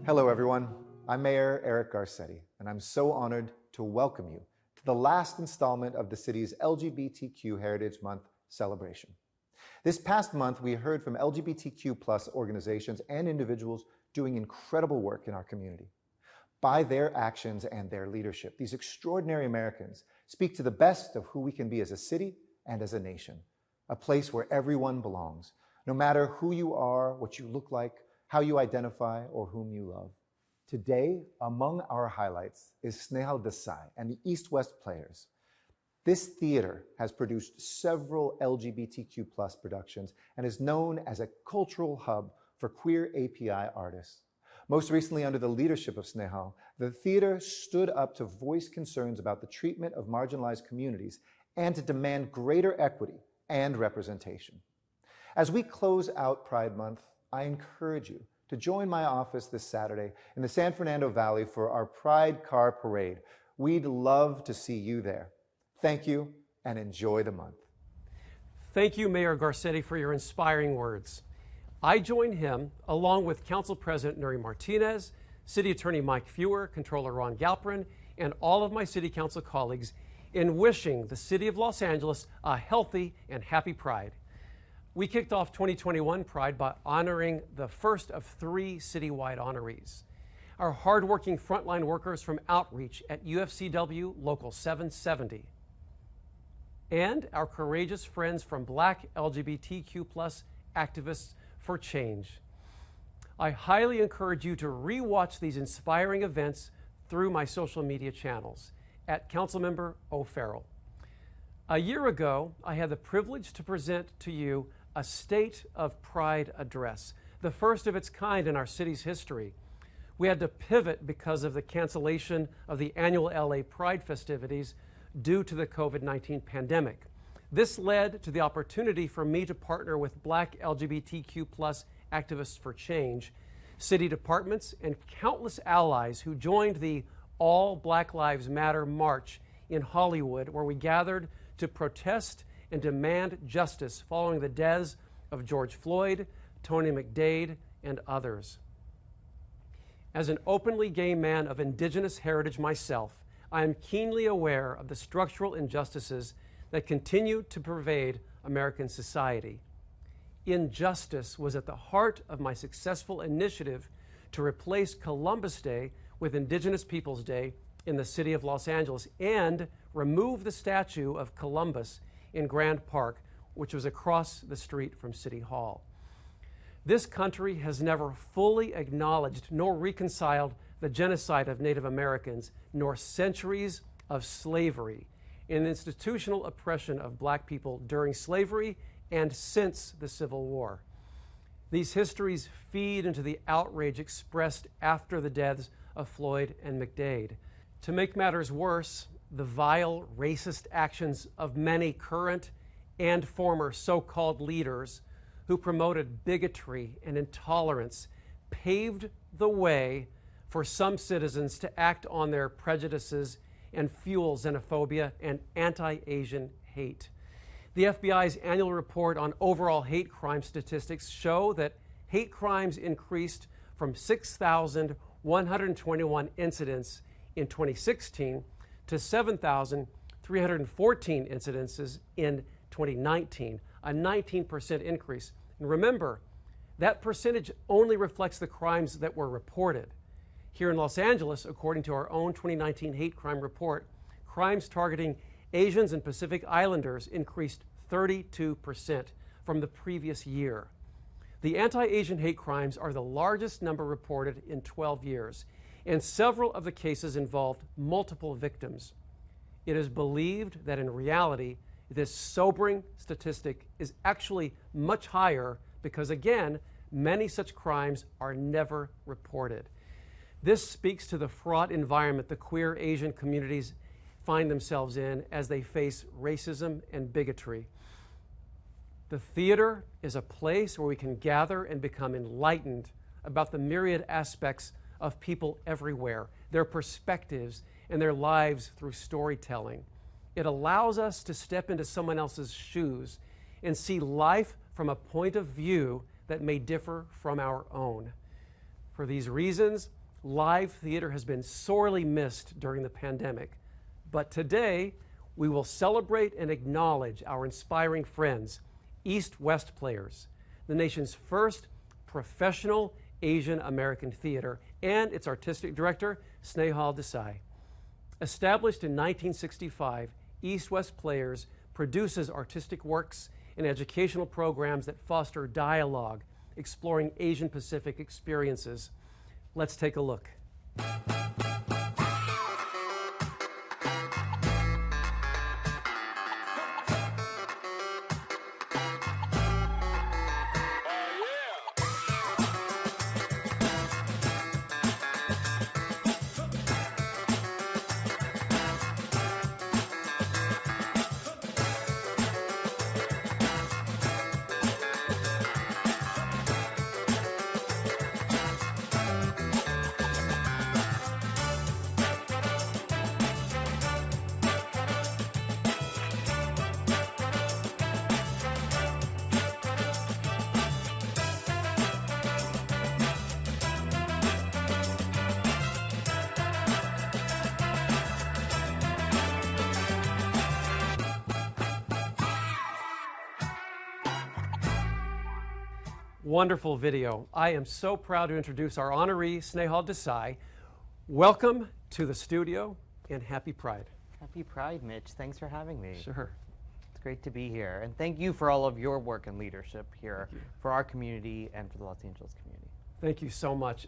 Hello everyone, I'm Mayor Eric Garcetti, and I'm so honored to welcome you to the last installment of the city's LGBTQ Heritage Month celebration. This past month, we heard from LGBTQ+ organizations and individuals doing incredible work in our community. By their actions and their leadership, these extraordinary Americans speak to the best of who we can be as a city and as a nation, a place where everyone belongs, no matter who you are, what you look like, how you identify, or whom you love. Today, among our highlights is Snehal Desai and the East-West Players. This theater has produced several LGBTQ+ productions and is known as a cultural hub for queer API artists. Most recently, under the leadership of Snehal, the theater stood up to voice concerns about the treatment of marginalized communities and to demand greater equity and representation. As we close out Pride Month, I encourage you to join my office this Saturday in the San Fernando Valley for our Pride Car Parade. We'd love to see you there. Thank you and enjoy the month. Thank you, Mayor Garcetti, for your inspiring words. I join him, along with Council President Honoree Martinez, City Attorney Mike Fewer, Controller Ron Galperin, and all of my City Council colleagues in wishing the City of Los Angeles a healthy and happy Pride. We kicked off 2021 Pride by honoring the first of 3 citywide honorees. Our hardworking frontline workers from Outreach at UFCW Local 770. And our courageous friends from Black LGBTQ+ activists for change. I highly encourage you to rewatch these inspiring events through my social media channels at Councilmember O'Farrell. A year ago, I had the privilege to present to you a State of Pride address, the first of its kind in our city's history. We had to pivot because of the cancellation of the annual LA Pride festivities due to the COVID-19 pandemic. This led to the opportunity for me to partner with Black LGBTQ+ activists for change, city departments, and countless allies who joined the All Black Lives Matter March in Hollywood, where we gathered to protest and demand justice following the deaths of George Floyd, Tony McDade, and others. As an openly gay man of indigenous heritage myself, I am keenly aware of the structural injustices that continue to pervade American society. Injustice was at the heart of my successful initiative to replace Columbus Day with Indigenous Peoples Day in the city of Los Angeles and remove the statue of Columbus in Grand Park, which was across the street from City Hall. This country has never fully acknowledged nor reconciled the genocide of Native Americans, nor centuries of slavery and institutional oppression of Black people during slavery and since the Civil War. These histories feed into the outrage expressed after the deaths of Floyd and McDade. To make matters worse, the vile racist actions of many current and former so-called leaders who promoted bigotry and intolerance paved the way for some citizens to act on their prejudices and fuel xenophobia and anti-Asian hate. The FBI's annual report on overall hate crime statistics show that hate crimes increased from 6,121 incidents in 2016 to 7,314 incidences in 2019, a 19% increase. And remember, that percentage only reflects the crimes that were reported. Here in Los Angeles, according to our own 2019 hate crime report, crimes targeting Asians and Pacific Islanders increased 32% from the previous year. The anti-Asian hate crimes are the largest number reported in 12 years, and several of the cases involved multiple victims. It is believed that in reality, this sobering statistic is actually much higher because, again, many such crimes are never reported. This speaks to the fraught environment the queer Asian communities find themselves in as they face racism and bigotry. The theater is a place where we can gather and become enlightened about the myriad aspects of people everywhere, their perspectives, and their lives through storytelling. It allows us to step into someone else's shoes and see life from a point of view that may differ from our own. For these reasons, live theater has been sorely missed during the pandemic, but today we will celebrate and acknowledge our inspiring friends, East-West Players, the nation's first professional Asian American theater, and its artistic director, Snehal Desai. Established in 1965, East-West Players produces artistic works and educational programs that foster dialogue, exploring Asian Pacific experiences. Let's take a look. Wonderful video. I am so proud to introduce our honoree, Snehal Desai. Welcome to the studio and happy Pride. Happy Pride, Mitch. Thanks for having me. Sure. It's great to be here. And thank you for all of your work and leadership here for our community and for the Los Angeles community. Thank you so much.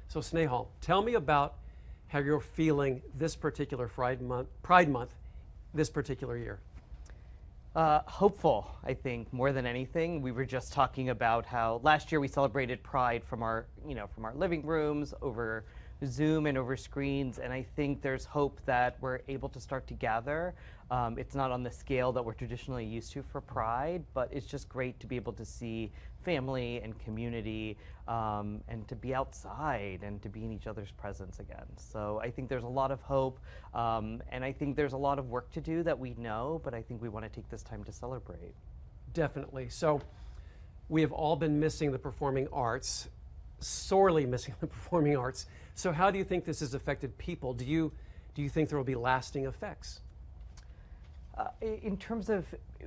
So Snehal, tell me about how you're feeling this particular Pride Month, this particular year. Hopeful, I think, more than anything. We were just talking about how last year we celebrated Pride from our living rooms over Zoom and over screens, and I think there's hope that we're able to start to gather. It's not on the scale that we're traditionally used to for Pride, but it's just great to be able to see family and community and to be outside and to be in each other's presence again. So I think there's a lot of hope, and I think there's a lot of work to do that we know, but I think we want to take this time to celebrate. Definitely. So we have all been missing the performing arts, sorely missing the performing arts. So how do you think this has affected people? Do you think there will be lasting effects? In terms of,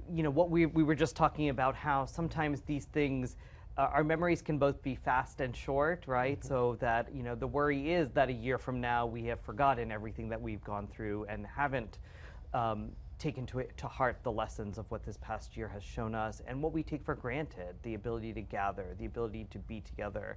what we were just talking about, how sometimes these things, our memories can both be fast and short, right? Mm-hmm. So that, the worry is that a year from now we have forgotten everything that we've gone through and haven't taken to heart the lessons of what this past year has shown us and what we take for granted, the ability to gather, the ability to be together,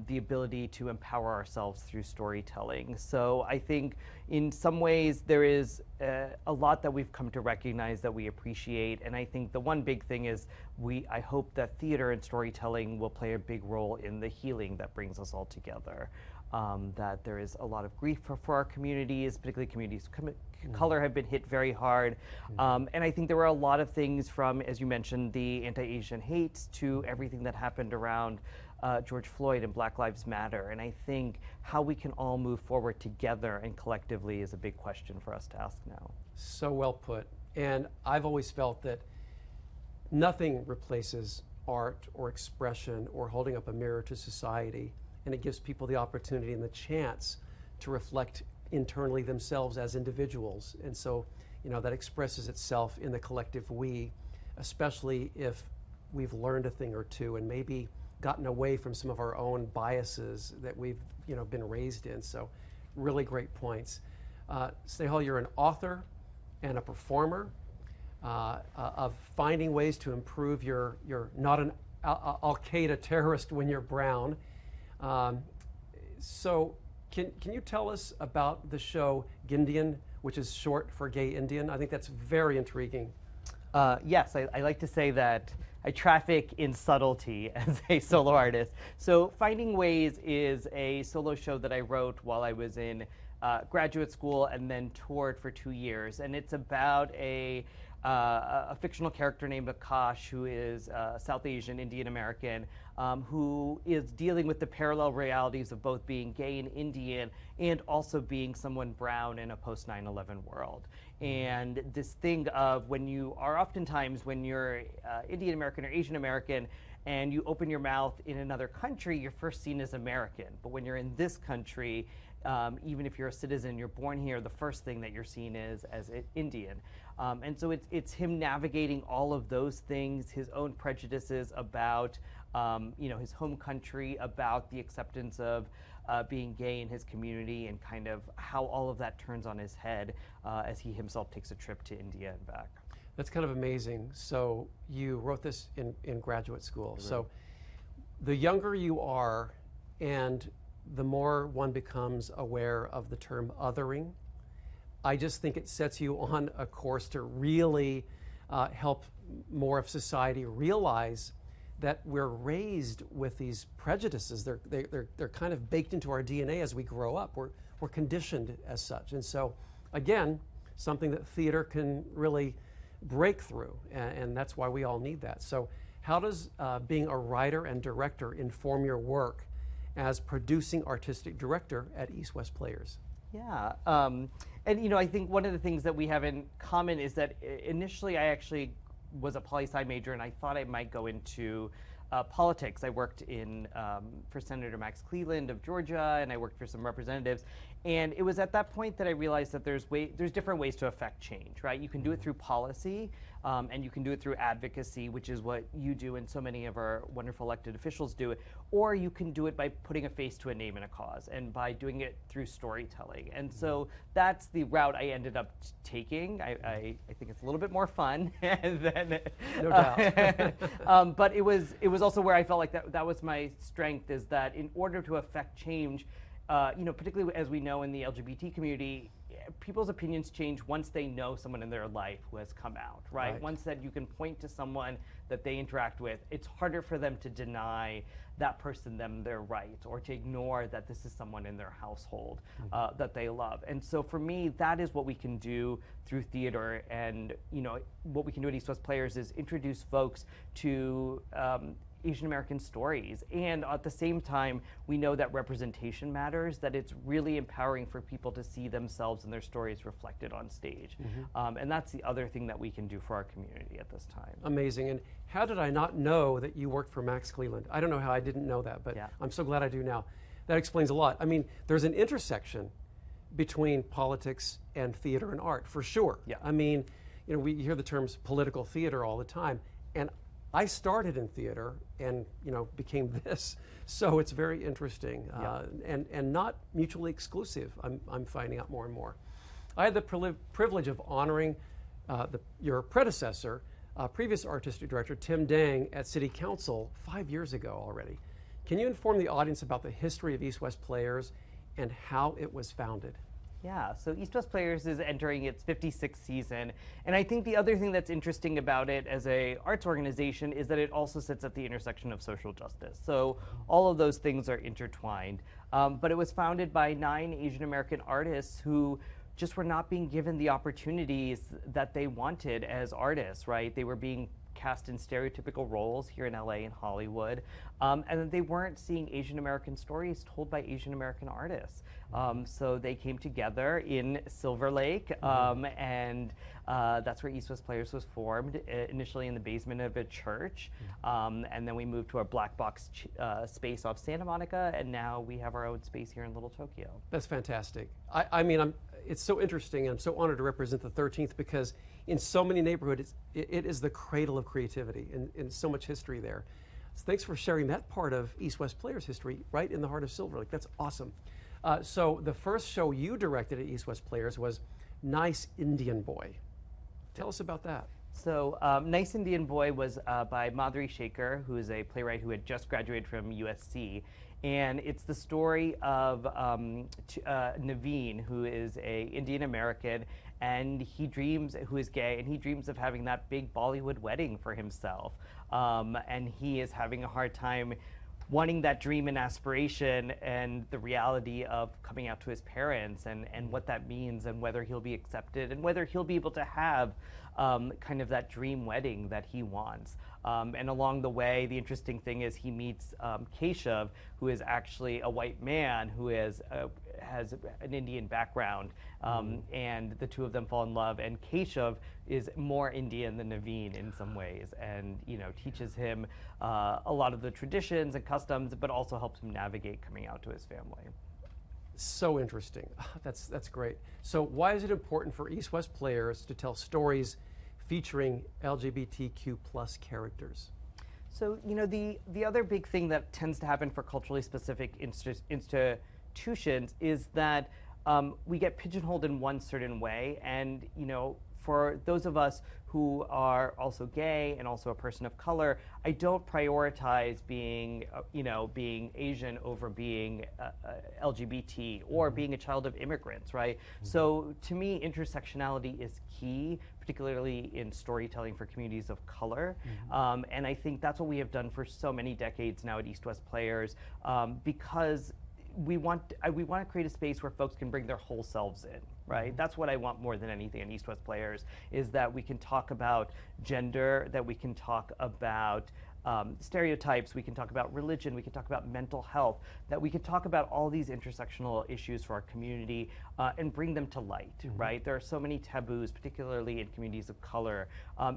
the ability to empower ourselves through storytelling. So I think in some ways there is a lot that we've come to recognize that we appreciate, and I think the one big thing is I hope that theater and storytelling will play a big role in the healing that brings us all together. That there is a lot of grief for our communities, particularly communities of color have been hit very hard. And I think there were a lot of things from, as you mentioned, the anti-Asian hate to everything that happened around George Floyd and Black Lives Matter. And I think how we can all move forward together and collectively is a big question for us to ask now. So well put. And I've always felt that nothing replaces art or expression or holding up a mirror to society. And it gives people the opportunity and the chance to reflect internally themselves as individuals. And so, that expresses itself in the collective we, especially if we've learned a thing or two and maybe gotten away from some of our own biases that we've, been raised in. So really great points. Snehal, you're an author and a performer of finding ways to improve you're not an Al-Qaeda terrorist when you're brown. So can you tell us about the show Gindian, which is short for Gay Indian? I think that's very intriguing. Yes, I like to say that I traffic in subtlety as a solo artist. So Finding Ways is a solo show that I wrote while I was in graduate school and then toured for 2 years. And it's about a fictional character named Akash, who is South Asian, Indian American, who is dealing with the parallel realities of both being gay and Indian and also being someone brown in a post 9/11 world. And this thing of when you're Indian American or Asian American and you open your mouth in another country, you're first seen as American. But when you're in this country, even if you're a citizen, you're born here, the first thing that you're seen is as Indian. And so it's him navigating all of those things, his own prejudices about his home country, about the acceptance of being gay in his community, and kind of how all of that turns on his head as he himself takes a trip to India and back. That's kind of amazing. So you wrote this in graduate school. Right. So the younger you are and the more one becomes aware of the term othering, I just think it sets you on a course to really help more of society realize that we're raised with these prejudices. They're kind of baked into our DNA as we grow up. We're conditioned as such. And so, again, something that theater can really break through, and that's why we all need that. So how does being a writer and director inform your work as producing artistic director at East West Players? Yeah, and I think one of the things that we have in common is that initially I actually was a poli-sci major, and I thought I might go into politics. I worked for Senator Max Cleland of Georgia, and I worked for some representatives. And it was at that point that I realized that there's different ways to affect change, right? You can do it through policy, and you can do it through advocacy, which is what you do and so many of our wonderful elected officials do, or you can do it by putting a face to a name and a cause, and by doing it through storytelling. And so that's the route I ended up taking. I think it's a little bit more fun than no doubt. but it was also where I felt like that was my strength, is that in order to affect change, particularly as we know in the LGBT community, people's opinions change once they know someone in their life who has come out, right? Once that you can point to someone that they interact with, it's harder for them to deny that person them their right, or to ignore that this is someone in their household that they love. And so for me, that is what we can do through theater. And what we can do at East West Players is introduce folks to Asian American stories. And at the same time, we know that representation matters, that it's really empowering for people to see themselves and their stories reflected on stage. And that's the other thing that we can do for our community at this time. Amazing. And how did I not know that you worked for Max Cleland? I don't know how I didn't know that, but I'm so glad I do now. That explains a lot. I mean, there's an intersection between politics and theater and art, for sure. Yeah. I mean, we hear the terms political theater all the time, and I started in theater and became this, so it's very interesting and not mutually exclusive. I'm finding out more and more. I had the privilege of honoring your predecessor, previous artistic director Tim Dang, at City Council 5 years ago already. Can you inform the audience about the history of East West Players and how it was founded? Yeah, so East West Players is entering its 56th season, and I think the other thing that's interesting about it as a arts organization is that it also sits at the intersection of social justice. So all of those things are intertwined. But it was founded by 9 Asian American artists who just were not being given the opportunities that they wanted as artists, right? They were being cast in stereotypical roles here in LA and Hollywood, and they weren't seeing Asian American stories told by Asian American artists. So they came together in Silver Lake, and that's where East West Players was formed, initially in the basement of a church, and then we moved to our black box space off Santa Monica, and now we have our own space here in Little Tokyo. That's fantastic. I mean, it's so interesting, and I'm so honored to represent the 13th, because in so many neighborhoods, it is the cradle of creativity, and so much history there. So thanks for sharing that part of East West Players history right in the heart of Silver Lake. That's awesome. So the first show you directed at East West Players was Nice Indian Boy. Tell us about that. So Nice Indian Boy was by Madhuri Shekhar, who is a playwright who had just graduated from USC. And it's the story of Naveen, who is a Indian American, and who is gay, and he dreams of having that big Bollywood wedding for himself. And he is having a hard time wanting that dream and aspiration, and the reality of coming out to his parents, and what that means, and whether he'll be accepted, and whether he'll be able to have kind of that dream wedding that he wants. And along the way, the interesting thing is he meets Keshav, who is actually a white man who has an Indian background, and the two of them fall in love. And Keshav is more Indian than Naveen in some ways, and teaches him a lot of the traditions and customs, but also helps him navigate coming out to his family. So interesting. That's great. So why is it important for East West Players to tell stories featuring LGBTQ plus characters? So, the other big thing that tends to happen for culturally specific institutions is that we get pigeonholed in one certain way, and for those of us who are also gay and also a person of color, I don't prioritize being Asian over being LGBT or being a child of immigrants, right? So to me, intersectionality is key, particularly in storytelling for communities of color. And I think that's what we have done for so many decades now at East West Players, because we want to create a space where folks can bring their whole selves in, right? That's what I want more than anything in East West Players, is that we can talk about gender, that we can talk about stereotypes, we can talk about religion, we can talk about mental health, that we can talk about all these intersectional issues for our community and bring them to light, right? There are so many taboos, particularly in communities of color,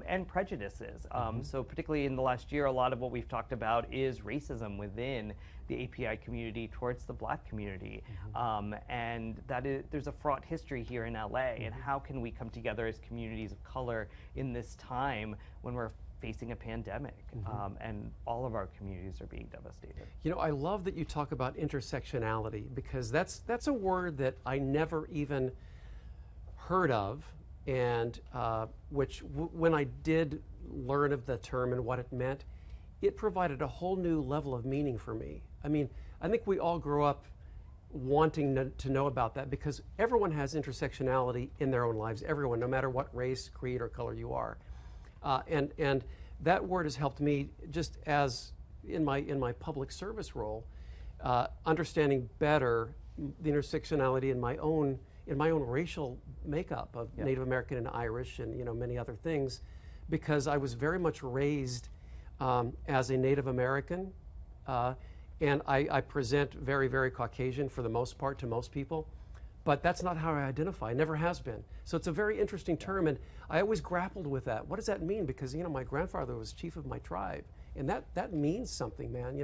and prejudices. So particularly in the last year, a lot of what we've talked about is racism within the API community towards the Black community. And there's a fraught history here in LA, and how can we come together as communities of color in this time when we're facing a pandemic, and all of our communities are being devastated. I love that you talk about intersectionality, because that's a word that I never even heard of, and when I did learn of the term and what it meant, it provided a whole new level of meaning for me. I mean, I think we all grew up wanting to know about that, because everyone has intersectionality in their own lives, everyone, no matter what race, creed, or color you are. And that word has helped me, just as in my public service role, understanding better the intersectionality in my own racial makeup of Native American and Irish, and many other things, because I was very much raised as a Native American, and I present very, very Caucasian for the most part to most people. But that's not how I identify, never has been. So it's a very interesting term, and I always grappled with that. What does that mean? Because, my grandfather was chief of my tribe, and that means something, man,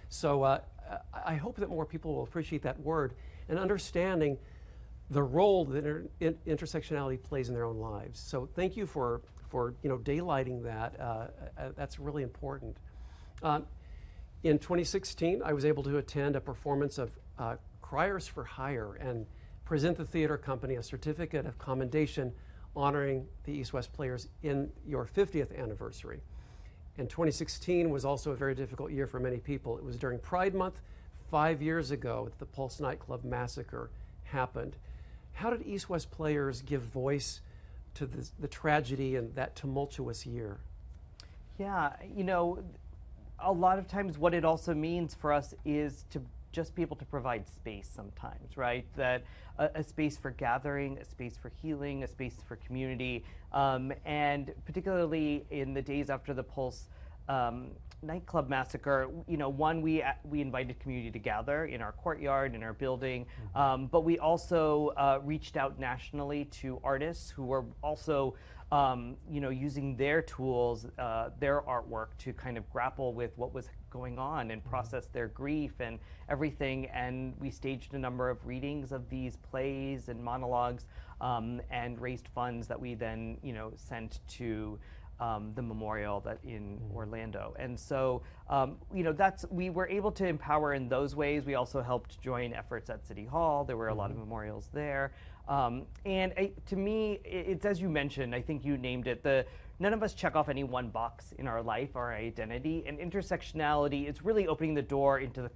So I hope that more people will appreciate that word and understanding the role that intersectionality plays in their own lives. So thank you for daylighting that. That's really important. In 2016, I was able to attend a performance of Criers for Hire and present the theater company a certificate of commendation honoring the East West Players in your 50th anniversary. And 2016 was also a very difficult year for many people. It was during Pride Month 5 years ago that the Pulse nightclub massacre happened. How did East West Players give voice to the tragedy in that tumultuous year? Yeah, a lot of times what it also means for us is to just be able to provide space sometimes, right? That a space for gathering, a space for healing, a space for community, and particularly in the days after the Pulse nightclub massacre, we invited community to gather in our courtyard, in our building, but we also reached out nationally to artists who were also using their tools, their artwork to kind of grapple with what was going on and process their grief and everything. And we staged a number of readings of these plays and monologues, and raised funds that we then, sent to the memorial that in Orlando. And so, we were able to empower in those ways. We also helped join efforts at City Hall. There were a lot of memorials there. To me, it's as you mentioned, I think you named it, none of us check off any one box in our life, our identity, and intersectionality is really opening the door into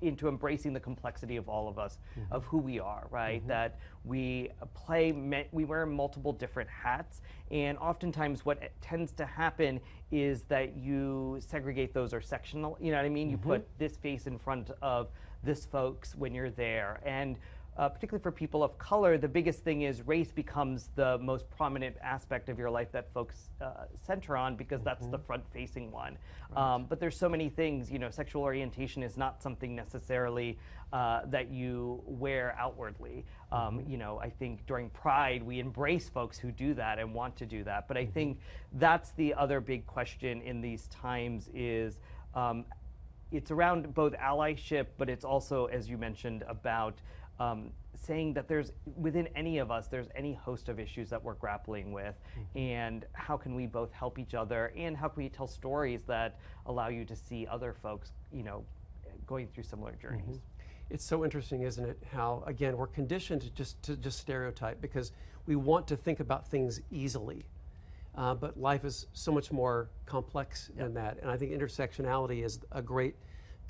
into embracing the complexity of all of us, of who we are, right? That we wear multiple different hats, and oftentimes what tends to happen is that you segregate those or sectional, you know what I mean? You put this face in front of this folks when you're there, and particularly for people of color, the biggest thing is race becomes the most prominent aspect of your life that folks center on, because that's the front-facing one. Right. But there's so many things, sexual orientation is not something necessarily that you wear outwardly. I think during Pride, we embrace folks who do that and want to do that. But I think that's the other big question in these times is, it's around both allyship, but it's also, as you mentioned, about saying that there's, within any of us, there's any host of issues that we're grappling with, and how can we both help each other, and how can we tell stories that allow you to see other folks, going through similar journeys. It's so interesting, isn't it, how, again, we're conditioned to just stereotype because we want to think about things easily. But life is so much more complex than that. And I think intersectionality is a great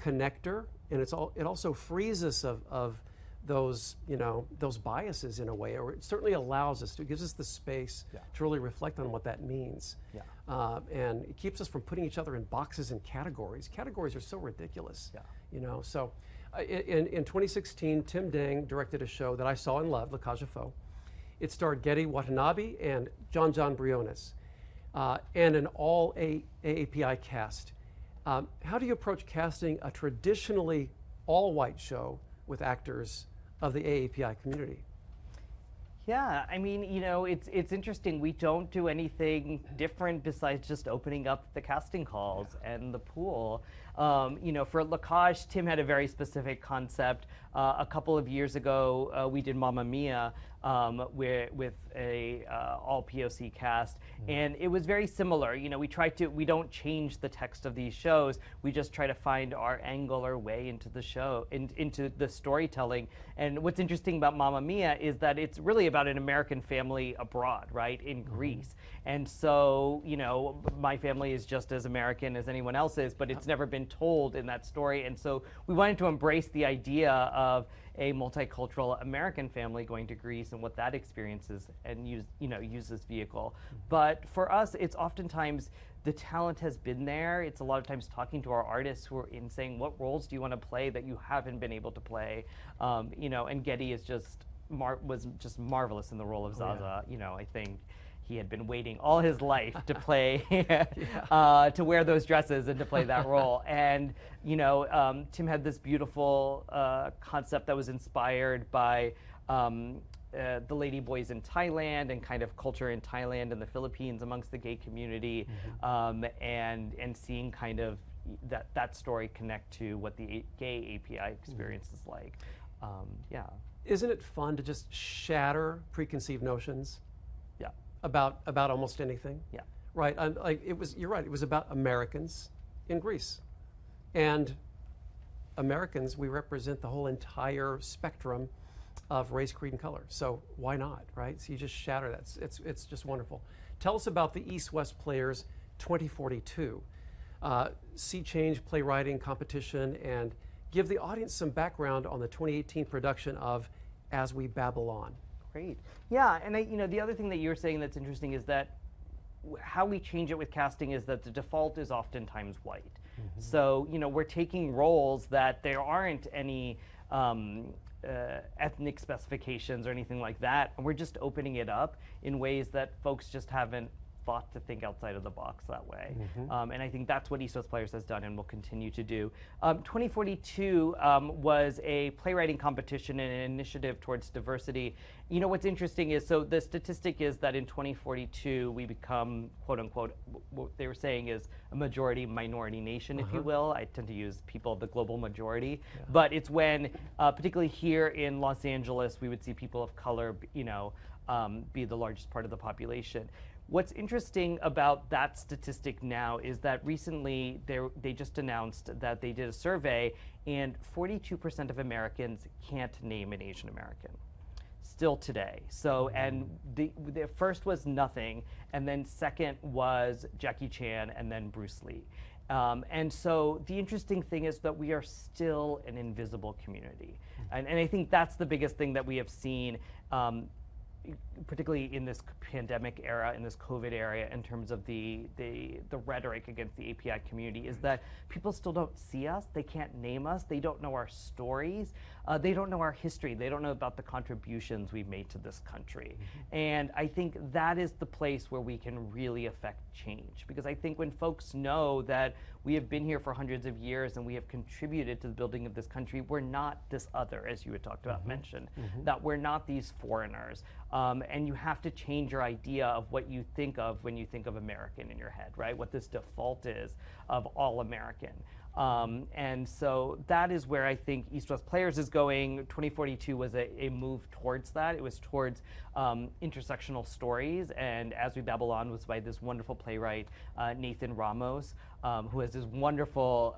connector, and it also frees us of those, those biases in a way, or it certainly allows us to, it gives us the space to really reflect on what that means. And it keeps us from putting each other in boxes and categories. Categories are so ridiculous, So in 2016, Tim Dang directed a show that I saw and loved, La Cage aux Folles. It starred Getty Watanabe and John Briones, and an all AAPI cast. How do you approach casting a traditionally all-white show with actors of the AAPI community? Yeah, I mean, it's interesting. We don't do anything different besides just opening up the casting calls and the pool. For La Cage, Tim had a very specific concept. A couple of years ago, we did Mamma Mia with a all POC cast, and it was very similar. We don't change the text of these shows. We just try to find our angle or way into the show, into the storytelling. And what's interesting about Mamma Mia is that it's really about an American family abroad, right, in Greece. And so, my family is just as American as anyone else's, but it's never been told in that story. And so we wanted to embrace the idea of a multicultural American family going to Greece and what that experience is, and use this vehicle. But for us, it's oftentimes the talent has been there. It's a lot of times talking to our artists who are in saying, what roles do you want to play that you haven't been able to play? And Getty is was just marvelous in the role of Zaza. I think he had been waiting all his life to play, to wear those dresses and to play that role. And, Tim had this beautiful concept that was inspired by the lady boys in Thailand and kind of culture in Thailand and the Philippines amongst the gay community, and seeing kind of that story connect to what the gay API experience is like. Isn't it fun to just shatter preconceived notions? Yeah. About almost anything. Yeah. Right. You're right. It was about Americans in Greece, and Americans. We represent the whole entire spectrum of race, creed, and color. So why not, right? So you just shatter that. It's just wonderful. Tell us about the East-West Players 2042 Sea Change playwriting competition, and give the audience some background on the 2018 production of As We Babble On. Great. Yeah, and the other thing that you're saying that's interesting is that how we change it with casting is that the default is oftentimes white. So, we're taking roles that there aren't any ethnic specifications or anything like that, and we're just opening it up in ways that folks just haven't thought to think outside of the box that way. And I think that's what East-West Players has done and will continue to do. 2042 was a playwriting competition and an initiative towards diversity. What's interesting is, so the statistic is that in 2042 we become, quote unquote, what they were saying is a majority minority nation, if you will. I tend to use people of the global majority. But it's when, particularly here in Los Angeles, we would see people of color, be the largest part of the population. What's interesting about that statistic now is that recently they just announced that they did a survey, and 42% of Americans can't name an Asian American still today. So, and the first was nothing, and then second was Jackie Chan, and then Bruce Lee. And so the interesting thing is that we are still an invisible community. And I think that's the biggest thing that we have seen. particularly in this pandemic era, in this COVID era, in terms of the rhetoric against the API community, is that people still don't see us, they can't name us, they don't know our stories, they don't know our history, they don't know about the contributions we've made to this country. And I think that is the place where we can really affect change, because I think when folks know that we have been here for hundreds of years and we have contributed to the building of this country, we're not this other, as you had talked about, mentioned, that we're not these foreigners. And you have to change your idea of what you think of when you think of American in your head, right? What this default is of all American. And so that is where I think East West Players is going. 2042 was a move towards that. It was towards intersectional stories. And As We Babble On was by this wonderful playwright, Nathan Ramos, who has this wonderful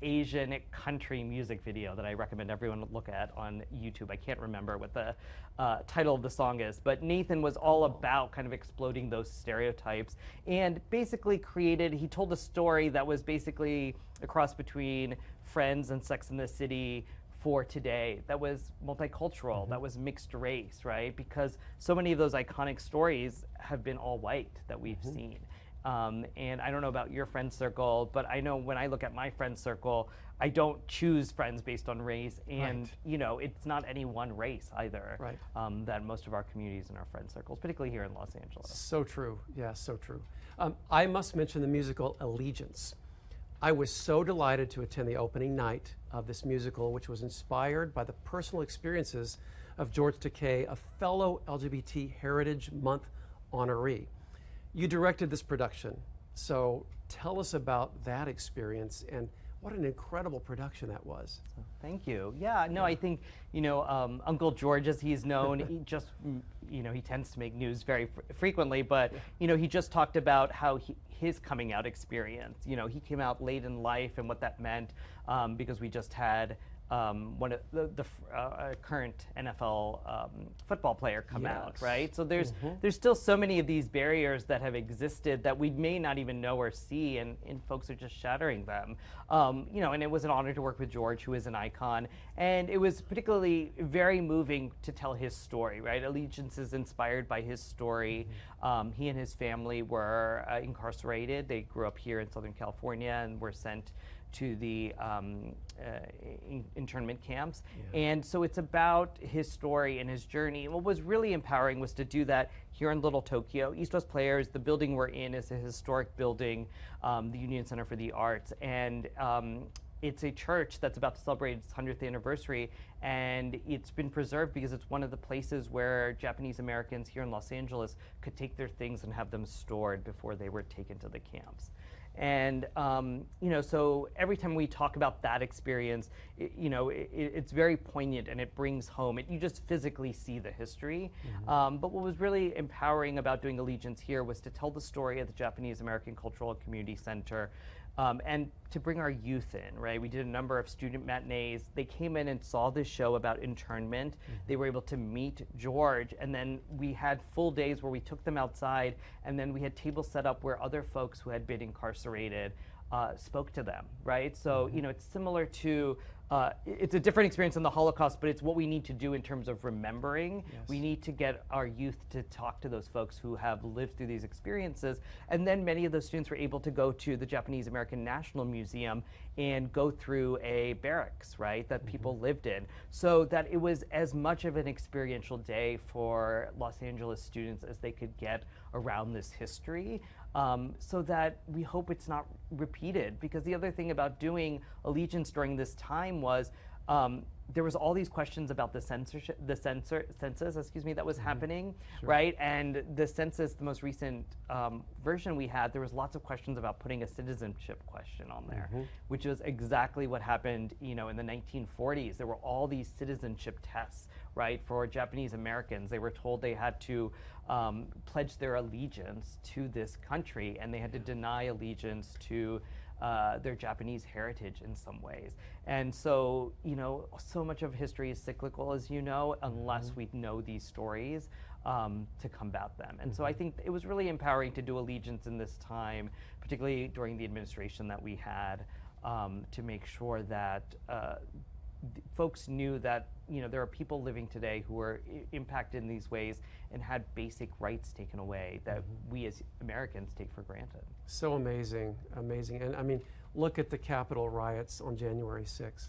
Asian country music video that I recommend everyone look at on YouTube. I can't remember what the title of the song is, but Nathan was all about kind of exploding those stereotypes and basically he told a story that was basically a cross between Friends and Sex and the City for today, that was multicultural, that was mixed race, right? Because so many of those iconic stories have been all white that we've seen. And I don't know about your friend circle, but I know when I look at my friend circle, I don't choose friends based on race, and you know, it's not any one race either. Right. That most of our communities and our friend circles, particularly here in Los Angeles. So true. Yeah, so true. I must mention the musical Allegiance. I was so delighted to attend the opening night of this musical, which was inspired by the personal experiences of George Takei, a fellow LGBT Heritage Month honoree. You directed this production, so tell us about that experience and what an incredible production that was. Thank you. Yeah, no, I think, you know, Uncle George, as he's known, he just, you know, he tends to make news very frequently, but, you know, he just talked about how his coming out experience, you know, he came out late in life and what that meant, because we just had one of the current NFL football player come out, right? So there's still so many of these barriers that have existed that we may not even know or see, and folks are just shattering them. You know, and it was an honor to work with George, who is an icon, and it was particularly very moving to tell his story, right? Allegiance is inspired by his story. He and his family were incarcerated. They grew up here in Southern California and were sent to the internment camps. And so it's about his story and his journey. And what was really empowering was to do that here in Little Tokyo. East West Players, the building we're in is a historic building, the Union Center for the Arts. And it's a church that's about to celebrate its 100th anniversary, and it's been preserved because it's one of the places where Japanese Americans here in Los Angeles could take their things and have them stored before they were taken to the camps. And, you know, so every time we talk about that experience, you know, it's very poignant and it brings home, you just physically see the history. But what was really empowering about doing Allegiance here was to tell the story of the Japanese American Cultural and Community Center, and to bring our youth in, right? We did a number of student matinees. They came in and saw this show about internment. They were able to meet George, and then we had full days where we took them outside, and then we had tables set up where other folks who had been incarcerated spoke to them, right? So, you know, it's similar to, it's a different experience than the Holocaust, but it's what we need to do in terms of remembering. We need to get our youth to talk to those folks who have lived through these experiences. And then many of those students were able to go to the Japanese American National Museum and go through a barracks, right, that people lived in. So that it was as much of an experiential day for Los Angeles students as they could get around this history. So that we hope it's not repeated. Because the other thing about doing Allegiance during this time was there was all these questions about the census, that was happening, right? And the census, the most recent version we had, there was lots of questions about putting a citizenship question on there, which was exactly what happened, you know, in the 1940s. There were all these citizenship tests, right, for Japanese Americans. They were told they had to pledge their allegiance to this country, and they had to deny allegiance to their Japanese heritage in some ways. And so, you know, so much of history is cyclical, as you know, unless we know these stories to combat them. And so I think it was really empowering to do Allegiance in this time, particularly during the administration that we had, to make sure that folks knew that there are people living today who are impacted in these ways and had basic rights taken away that we as Americans take for granted. So amazing, amazing. And I mean, look at the Capitol riots on January 6th.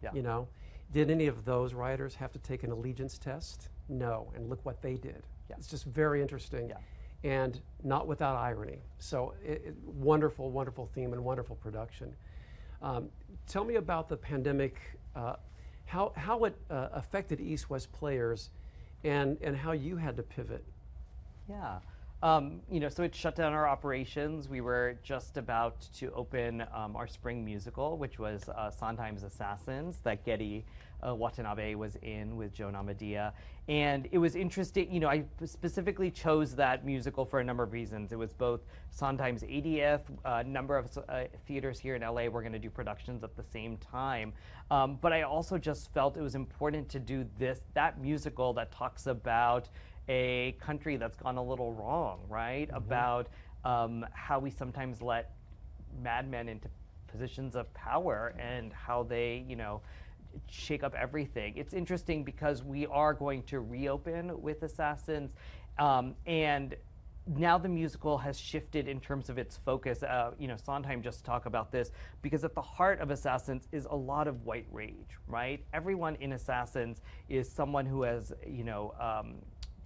Yeah. Did any of those rioters have to take an allegiance test? No, and look what they did. Yeah. It's just very interesting. Yeah. And not without irony. So wonderful, wonderful theme and wonderful production. Tell me about the pandemic, how it affected East West Players and how you had to pivot. Yeah. So it shut down our operations. We were just about to open our spring musical, which was Sondheim's Assassins, that Getty Watanabe was in with Joan Amadea. And it was interesting, I specifically chose that musical for a number of reasons. It was both Sondheim's 80th, a number of theaters here in LA were going to do productions at the same time. But I also just felt it was important to do that musical that talks about a country that's gone a little wrong, right? About how we sometimes let madmen into positions of power and how they, shake up everything. It's interesting because we are going to reopen with Assassins, and now the musical has shifted in terms of its focus. Sondheim just talked about this because at the heart of Assassins is a lot of white rage, right? Everyone in Assassins is someone who has,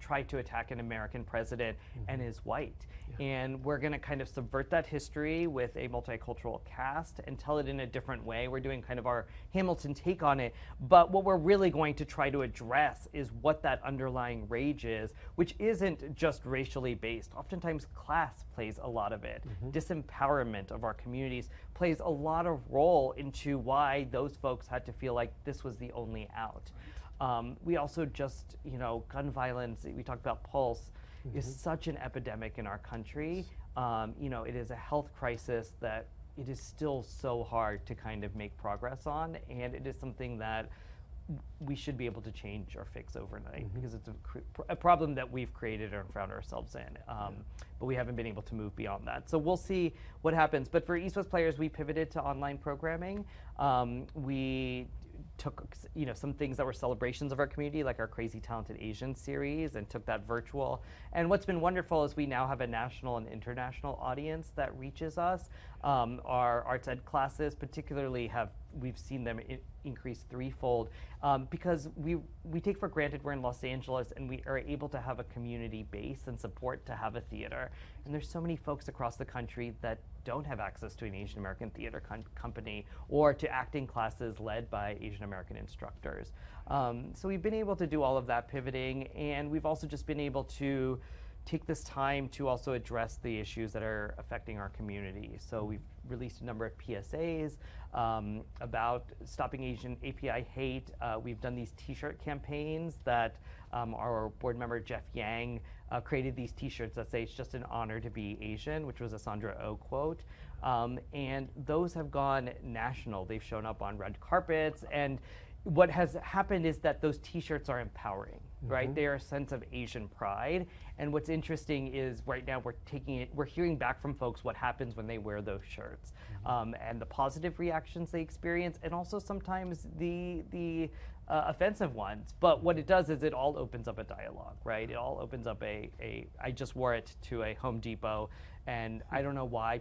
tried to attack an American president and is white. Yeah. And we're going to kind of subvert that history with a multicultural cast and tell it in a different way. We're doing kind of our Hamilton take on it. But what we're really going to try to address is what that underlying rage is, which isn't just racially based. Oftentimes class plays a lot of it. Disempowerment of our communities plays a lot of role into why those folks had to feel like this was the only out. We also just, gun violence, we talked about Pulse, is such an epidemic in our country. It is a health crisis that it is still so hard to kind of make progress on, and it is something that we should be able to change or fix overnight because it's a problem that we've created and found ourselves in, but we haven't been able to move beyond that. So we'll see what happens. But for East West Players, we pivoted to online programming. We took some things that were celebrations of our community, like our Crazy Talented Asian series, and took that virtual. And what's been wonderful is we now have a national and international audience that reaches us. Our arts ed classes particularly we've seen them increase threefold because we take for granted we're in Los Angeles and we are able to have a community base and support to have a theater. And there's so many folks across the country that don't have access to an Asian American theater company or to acting classes led by Asian American instructors. So we've been able to do all of that pivoting, and we've also just been able to take this time to also address the issues that are affecting our community. So we've released a number of PSAs about stopping Asian API hate. We've done these t-shirt campaigns that our board member Jeff Yang created these t-shirts that say it's just an honor to be Asian, which was a Sandra Oh quote. And those have gone national. They've shown up on red carpets, and what has happened is that those t-shirts are empowering, right? They are a sense of Asian pride. And what's interesting is right now we're hearing back from folks what happens when they wear those shirts, and the positive reactions they experience, and also sometimes the offensive ones. But what it does is it all opens up a dialogue, right? It all opens up I just wore it to a Home Depot, and I don't know why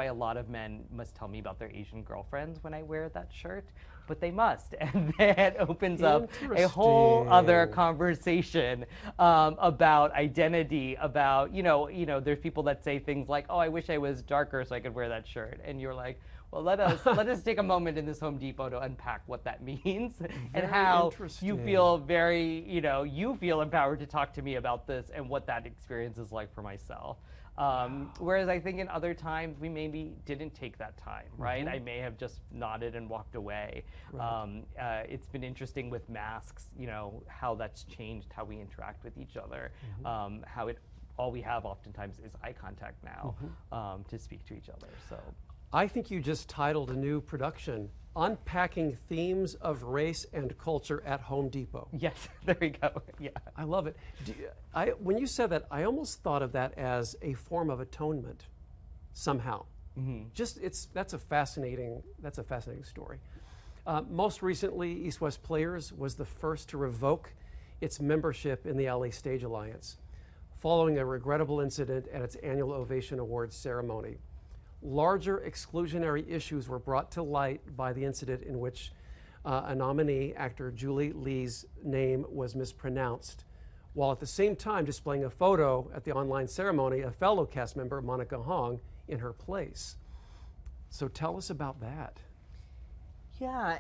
a lot of men must tell me about their Asian girlfriends when I wear that shirt, but they must. And that opens up a whole other conversation about identity, about, there's people that say things like, oh, I wish I was darker so I could wear that shirt. And you're like, well, let us take a moment in this Home Depot to unpack what that means and how you feel you feel empowered to talk to me about this and what that experience is like for myself. Whereas I think in other times we maybe didn't take that time, right? I may have just nodded and walked away. Right. It's been interesting with masks, how that's changed how we interact with each other, all we have oftentimes is eye contact now to speak to each other. So I think you just titled a new production, Unpacking Themes of Race and Culture at Home Depot. Yes, there we go. Yeah, I love it. When you said that, I almost thought of that as a form of atonement, somehow. That's a fascinating story. Most recently, East West Players was the first to revoke its membership in the LA Stage Alliance, following a regrettable incident at its annual Ovation Awards ceremony. Larger exclusionary issues were brought to light by the incident in which a nominee, actor Julie Lee's name was mispronounced, while at the same time displaying a photo at the online ceremony of fellow cast member Monica Hong in her place. So tell us about that. Yeah,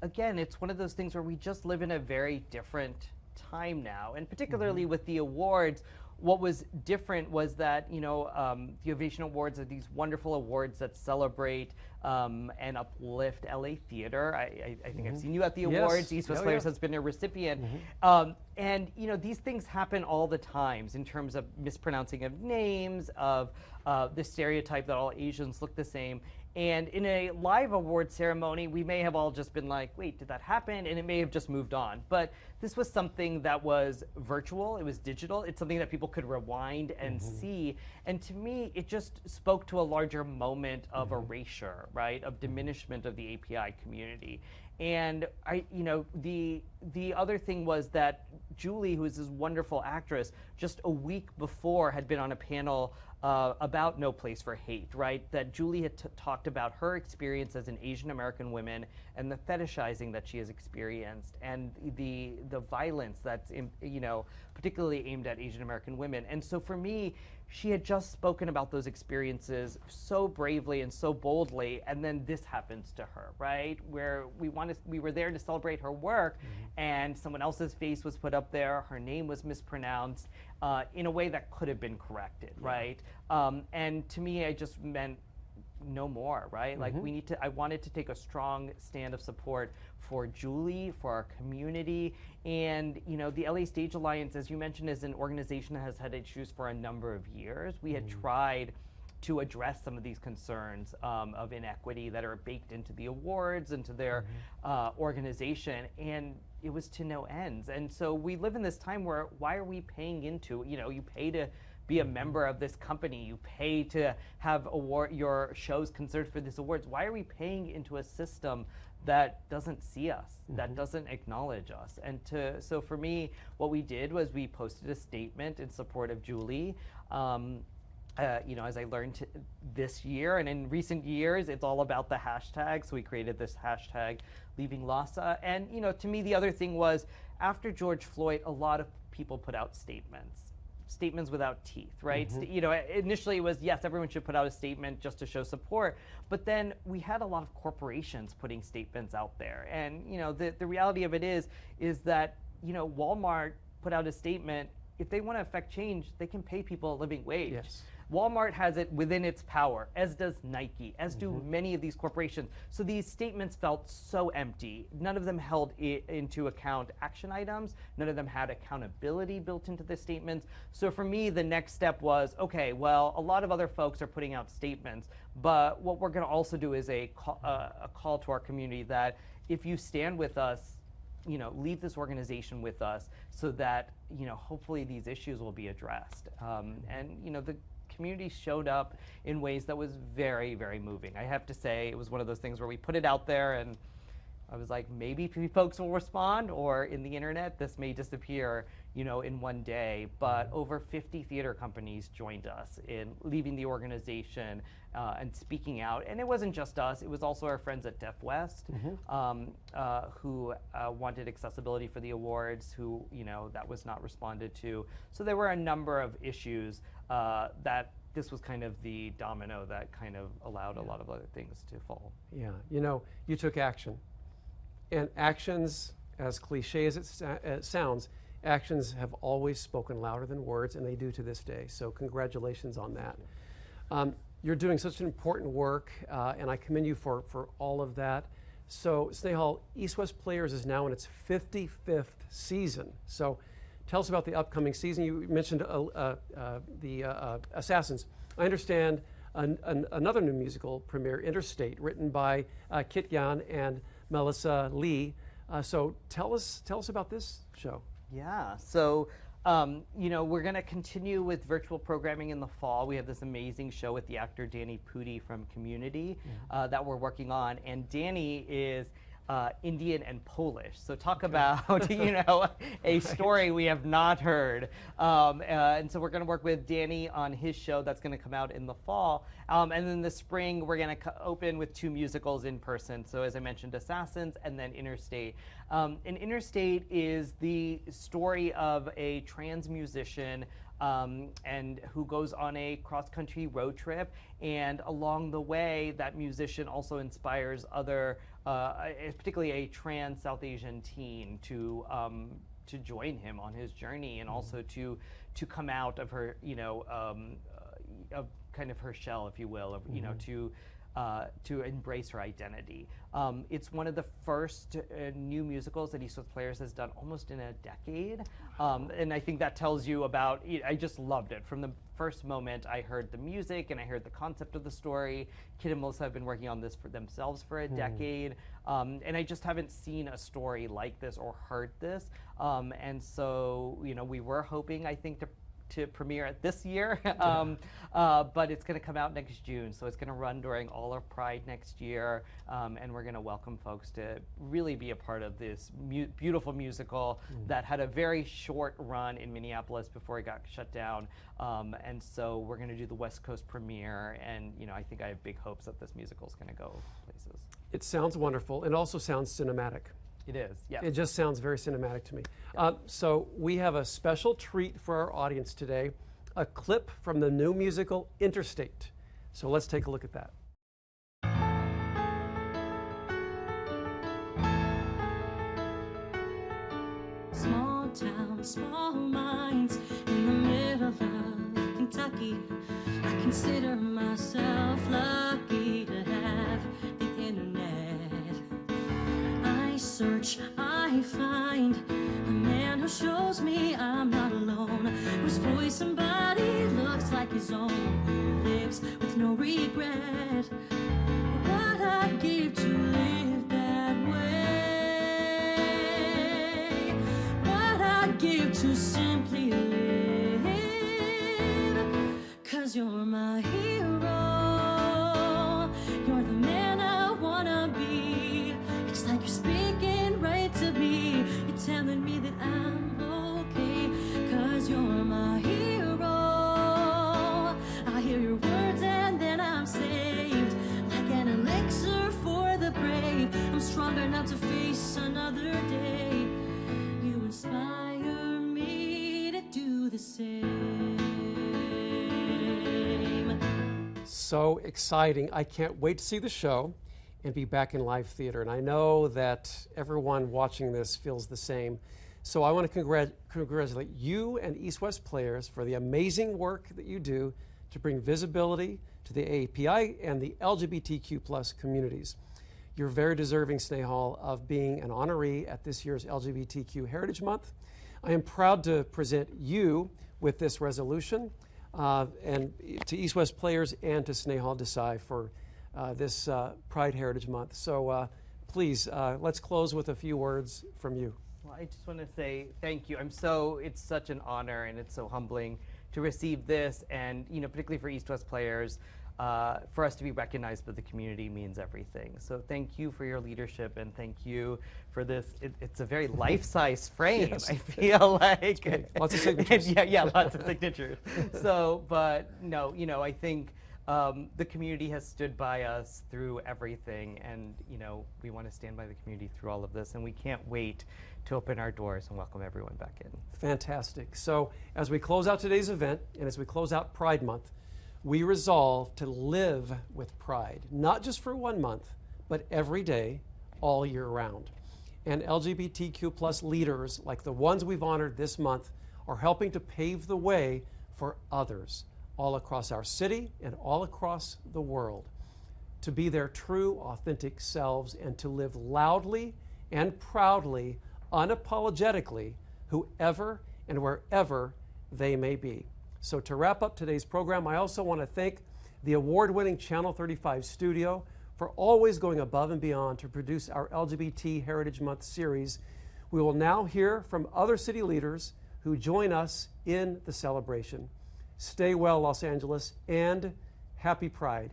again, it's one of those things where we just live in a very different time now, and particularly with the awards. What was different was that, the Ovation Awards are these wonderful awards that celebrate and uplift LA theater. I think I've seen you at the awards. East West Players has been a recipient. And, these things happen all the times in terms of mispronouncing of names, of the stereotype that all Asians look the same. And in a live award ceremony, we may have all just been like, wait, did that happen? And it may have just moved on. But this was something that was virtual, it was digital, it's something that people could rewind and see. And to me, it just spoke to a larger moment of erasure, right? Of diminishment of the API community. And the other thing was that Julie, who is this wonderful actress, just a week before had been on a panel about No Place for Hate, right? That Julie had talked about her experience as an Asian American woman and the fetishizing that she has experienced and the violence that's, particularly aimed at Asian American women. And so for me, she had just spoken about those experiences so bravely and so boldly, and then this happens to her, right? Where we were there to celebrate her work, and someone else's face was put up there, her name was mispronounced in a way that could have been corrected, right? And to me, I just meant no more, right? Like I wanted to take a strong stand of support for Julie, for our community, and the LA Stage Alliance, as you mentioned, is an organization that has had issues for a number of years. We had tried to address some of these concerns of inequity that are baked into the awards, into their organization, and it was to no ends. And so we live in this time where, why are we paying into, you pay to be a member of this company, you pay to have your shows considered for these awards. Why are we paying into a system that doesn't see us, that doesn't acknowledge us? And so for me, what we did was we posted a statement in support of Julie. As I learned this year and in recent years, it's all about the hashtag. So we created this hashtag Leaving LASA. And, to me, the other thing was, after George Floyd, a lot of people put out statements without teeth, right? Initially it was, yes, everyone should put out a statement just to show support, but then we had a lot of corporations putting statements out there. And, the reality of it is that, Walmart put out a statement. If they want to affect change, they can pay people a living wage. Yes. Walmart has it within its power, as does Nike, as do many of these corporations. So these statements felt so empty. None of them held into account action items. None of them had accountability built into the statements. So for me, the next step was, okay, well, a lot of other folks are putting out statements, but what we're going to also do is a call to our community that if you stand with us, leave this organization with us so that, hopefully these issues will be addressed. The community showed up in ways that was very, very moving. I have to say, it was one of those things where we put it out there and I was like, maybe folks will respond, or in the internet, this may disappear, in one day. But over 50 theater companies joined us in leaving the organization and speaking out. And it wasn't just us, it was also our friends at Deaf West who wanted accessibility for the awards, who, that was not responded to. So there were a number of issues that this was kind of the domino that kind of allowed a lot of other things to fall. Yeah, you took action. And actions, as cliche as it sounds, actions have always spoken louder than words, and they do to this day. So congratulations on that. You're doing such an important work, and I commend you for all of that. So Snehal, East West Players is now in its 55th season. So tell us about the upcoming season. You mentioned the Assassins. I understand another new musical premiere, Interstate, written by Kit Yan and Melissa Lee. So tell us about this show. Yeah, so You know, we're going to continue with virtual programming in the fall. We have this amazing show with the actor Danny Pudi from Community that we're working on. And Danny is Indian and Polish. So talk about, you know, a story we have not heard. And so we're going to work with Danny on his show that's going to come out in the fall. And then this spring, we're going to open with 2 musicals in person. So as I mentioned, Assassins and then Interstate. And Interstate is the story of a trans musician and who goes on a cross-country road trip, and along the way, that musician also inspires other, particularly a trans South Asian teen, to join him on his journey, and also to come out of her, you know, of kind of her shell, if you will, of, you know, to embrace her identity. It's one of the first new musicals that East West Players has done almost in a decade. And I think that tells you about, I just loved it. From the first moment I heard the music and I heard the concept of the story. Kid and Melissa have been working on this for themselves for a decade. And I just haven't seen a story like this or heard this. And so, you know, we were hoping, I think, to premiere it this year, but it's going to come out next June, so it's going to run during all of Pride next year, and we're going to welcome folks to really be a part of this beautiful musical that had a very short run in Minneapolis before it got shut down, and so we're going to do the West Coast premiere, and you know, I think I have big hopes that this musical is going to go places. It sounds wonderful. It also sounds cinematic. It is, yeah. It just sounds very cinematic to me. So we have a special treat for our audience today, a clip from the new musical Interstate. So let's take a look at that. Small town, small minds in the middle of Kentucky. I consider myself lucky to have the internet. I search, I find a man who shows me I'm not alone, whose voice and body looks like his own, who lives with no regret. What I'd give to live that way, what I'd give to simply live, 'cause you're my hero, you're the man I wanna be. It's like you're speaking right to me, you're telling me that I'm okay, 'cause you're my hero. I hear your words and then I'm saved, like an elixir for the brave. I'm strong enough to face another day. You inspire me to do the same. So exciting. I can't wait to see the show and be back in live theater. And I know that everyone watching this feels the same. So I want to congratulate you and East West Players for the amazing work that you do to bring visibility to the AAPI and the LGBTQ+ communities. You're very deserving, Snehal, of being an honoree at this year's LGBTQ Heritage Month. I am proud to present you with this resolution, and to East West Players and to Snehal Desai for this Pride Heritage Month. So please, let's close with a few words from you. Well, I just want to say thank you. It's such an honor, and it's so humbling to receive this, and you know, particularly for East West Players, for us to be recognized by the community means everything. So thank you for your leadership, and thank you for this. It's a very life-size frame. Yes. I feel like lots of signatures. yeah, lots of signatures. So, but no, you know, I think the community has stood by us through everything, and you know, we want to stand by the community through all of this, and we can't wait to open our doors and welcome everyone back in. Fantastic. So as we close out today's event, and as we close out Pride Month, we resolve to live with pride, not just for 1 month, but every day, all year round. And LGBTQ+ leaders, like the ones we've honored this month, are helping to pave the way for others all across our city and all across the world to be their true, authentic selves and to live loudly and proudly, unapologetically, whoever and wherever they may be. So to wrap up today's program, I also want to thank the award-winning Channel 35 studio for always going above and beyond to produce our LGBT Heritage Month series. We will now hear from other city leaders who join us in the celebration. Stay well, Los Angeles, and happy Pride.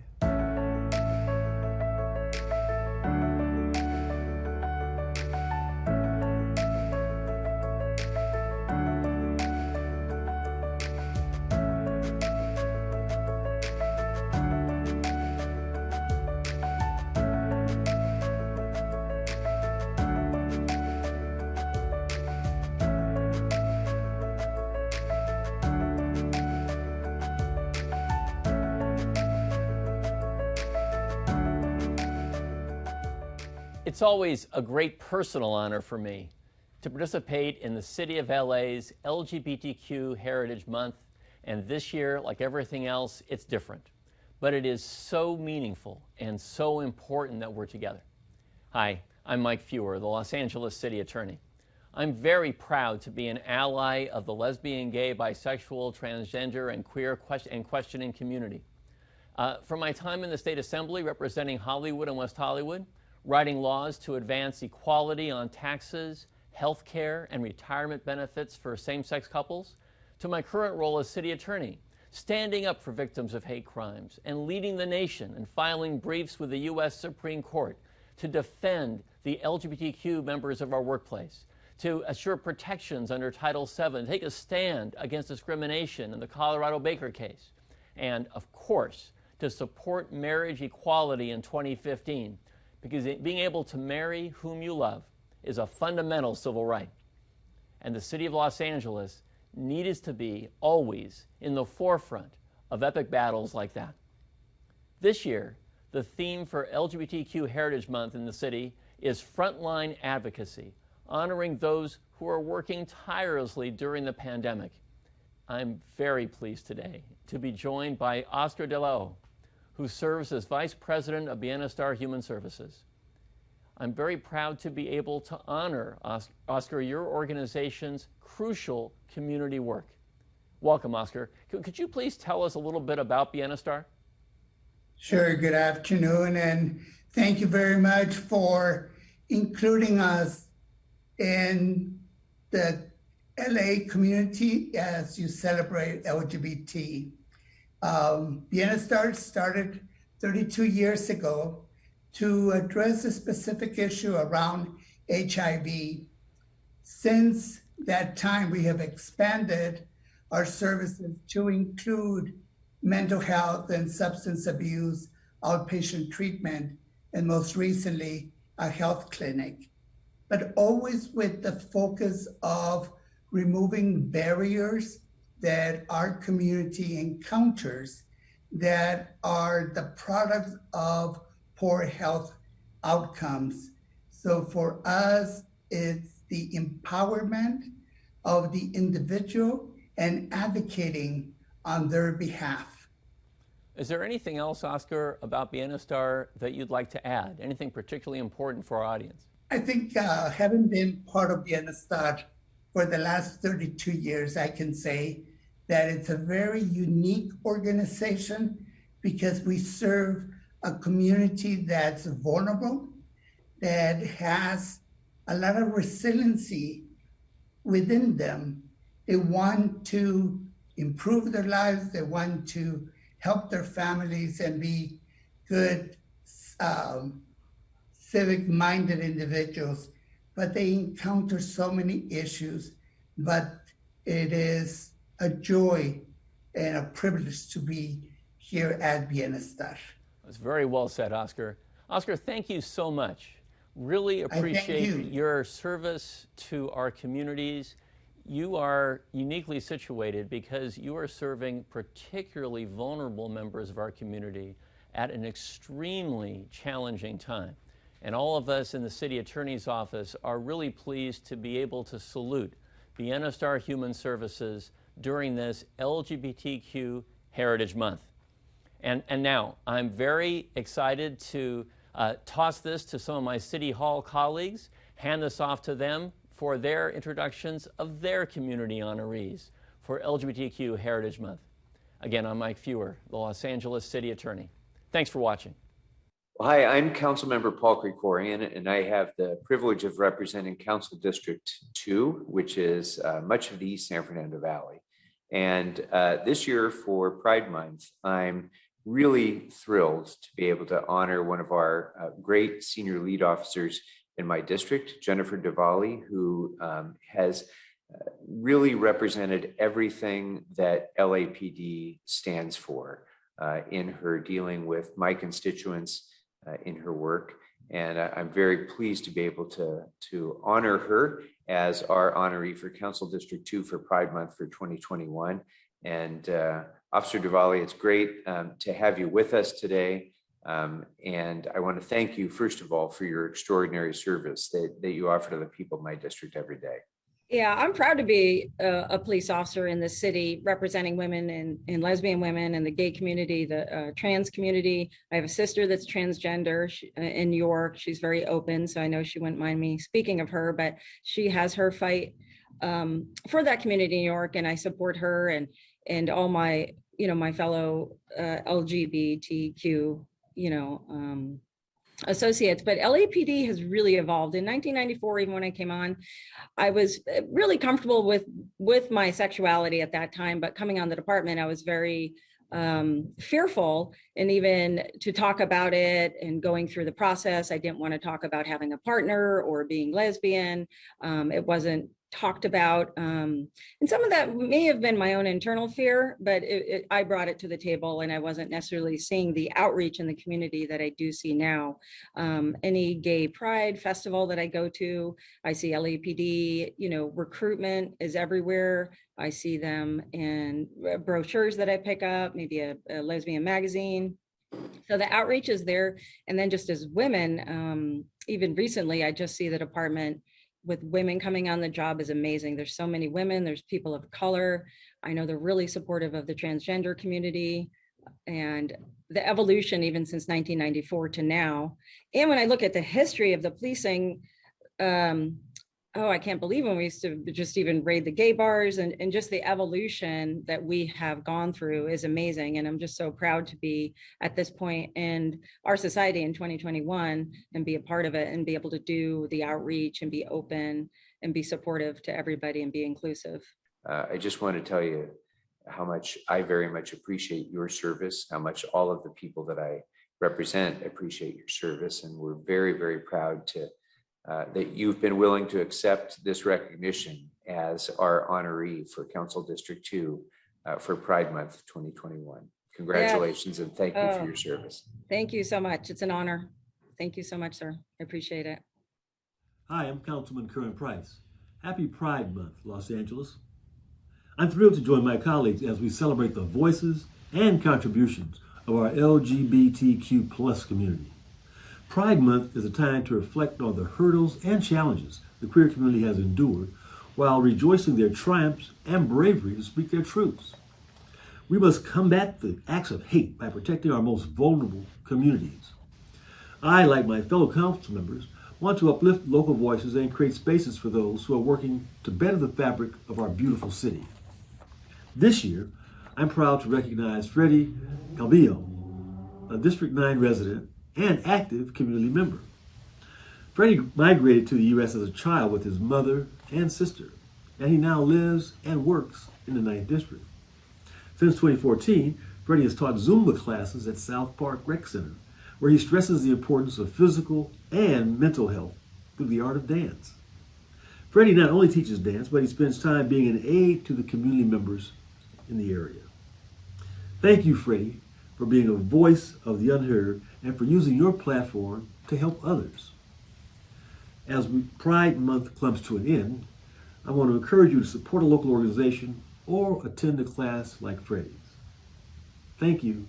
It's always a great personal honor for me to participate in the City of LA's LGBTQ Heritage Month, and this year, like everything else, it's different. But it is so meaningful and so important that we're together. Hi, I'm Mike Fewer, the Los Angeles City Attorney. I'm very proud to be an ally of the lesbian, gay, bisexual, transgender, and queer and questioning community. From my time in the State Assembly representing Hollywood and West Hollywood, writing laws to advance equality on taxes, health care, and retirement benefits for same-sex couples, to my current role as city attorney, standing up for victims of hate crimes and leading the nation and filing briefs with the U.S. Supreme Court to defend the LGBTQ members of our workplace, to assure protections under Title VII, take a stand against discrimination in the Colorado Baker case, and, of course, to support marriage equality in 2015, because being able to marry whom you love is a fundamental civil right. And the City of Los Angeles needs to be always in the forefront of epic battles like that. This year, the theme for LGBTQ Heritage Month in the city is Frontline Advocacy, honoring those who are working tirelessly during the pandemic. I'm very pleased today to be joined by Oscar De La O, who serves as Vice President of Bienestar Human Services. I'm very proud to be able to honor, Oscar, your organization's crucial community work. Welcome, Oscar. Could you please tell us a little bit about Bienestar? Sure, good afternoon, and thank you very much for including us in the LA community as you celebrate LGBT. Bienestar started 32 years ago to address a specific issue around HIV. Since that time, we have expanded our services to include mental health and substance abuse, outpatient treatment, and most recently, a health clinic, but always with the focus of removing barriers that our community encounters that are the product of poor health outcomes. So for us, it's the empowerment of the individual and advocating on their behalf. Is there anything else, Oscar, about Bienestar that you'd like to add? Anything particularly important for our audience? I think having been part of Bienestar for the last 32 years, I can say that it's a very unique organization because we serve a community that's vulnerable, that has a lot of resiliency within them. They want to improve their lives, they want to help their families and be good, civic-minded individuals, but they encounter so many issues. But it is a joy and a privilege to be here at Bienestar. That's very well said, Oscar. Oscar, thank you so much. Really appreciate your service to our communities. You are uniquely situated because you are serving particularly vulnerable members of our community at an extremely challenging time. And all of us in the City Attorney's Office are really pleased to be able to salute Bienestar Human Services during this LGBTQ Heritage Month. And now, I'm very excited to toss this to some of my City Hall colleagues, hand this off to them for their introductions of their community honorees for LGBTQ Heritage Month. Again, I'm Mike Fewer, the Los Angeles City Attorney. Thanks for watching. Well, hi, I'm Councilmember Paul Krikorian, and I have the privilege of representing Council District 2, which is much of the East San Fernando Valley. And this year for Pride Month, I'm really thrilled to be able to honor one of our great senior lead officers in my district, Jennifer Diwali, who has really represented everything that LAPD stands for in her dealing with my constituents in her work. And I'm very pleased to be able to honor her as our honoree for Council District 2 for Pride Month for 2021. And Officer Diwali, it's great to have you with us today. And I want to thank you, first of all, for your extraordinary service that you offer to the people of my district every day. Yeah, I'm proud to be a police officer in the city representing women and lesbian women and the gay community, the trans community. I have a sister that's transgender in New York. She's very open, so I know she wouldn't mind me speaking of her, but she has her fight for that community in New York, and I support her and all my, my fellow LGBTQ, associates. But LAPD has really evolved. In 1994, even when I came on, I was really comfortable with my sexuality at that time, but coming on the department, I was very fearful, and even to talk about it and going through the process, I didn't want to talk about having a partner or being lesbian. It wasn't talked about, and some of that may have been my own internal fear, but I brought it to the table, and I wasn't necessarily seeing the outreach in the community that I do see now. Any gay pride festival that I go to, I see LAPD, recruitment is everywhere. I see them in brochures that I pick up, maybe a lesbian magazine. So the outreach is there. And then just as women, even recently, I just see the department with women coming on the job is amazing. There's so many women, there's people of color. I know they're really supportive of the transgender community and the evolution even since 1994 to now. And when I look at the history of the policing, I can't believe when we used to just even raid the gay bars, and just the evolution that we have gone through is amazing. And I'm just so proud to be at this point in our society in 2021 and be a part of it and be able to do the outreach and be open and be supportive to everybody and be inclusive. I just want to tell you how much I very much appreciate your service, how much all of the people that I represent appreciate your service. And we're very, very proud that you've been willing to accept this recognition as our honoree for Council District 2 for Pride Month 2021. Congratulations, and thank you for your service. Thank you so much. It's an honor. Thank you so much, sir. I appreciate it. Hi, I'm Councilman Curran Price. Happy Pride Month, Los Angeles. I'm thrilled to join my colleagues as we celebrate the voices and contributions of our LGBTQ plus community. Pride Month is a time to reflect on the hurdles and challenges the queer community has endured while rejoicing their triumphs and bravery to speak their truths. We must combat the acts of hate by protecting our most vulnerable communities. I, like my fellow council members, want to uplift local voices and create spaces for those who are working to better the fabric of our beautiful city. This year, I'm proud to recognize Freddie Calvillo, a District 9 resident and active community member. Freddie migrated to the U.S. as a child with his mother and sister, and he now lives and works in the 9th District. Since 2014, Freddie has taught Zumba classes at South Park Rec Center, where he stresses the importance of physical and mental health through the art of dance. Freddie not only teaches dance, but he spends time being an aid to the community members in the area. Thank you, Freddie, for being a voice of the unheard and for using your platform to help others. As Pride Month comes to an end, I want to encourage you to support a local organization or attend a class like Freddie's. Thank you.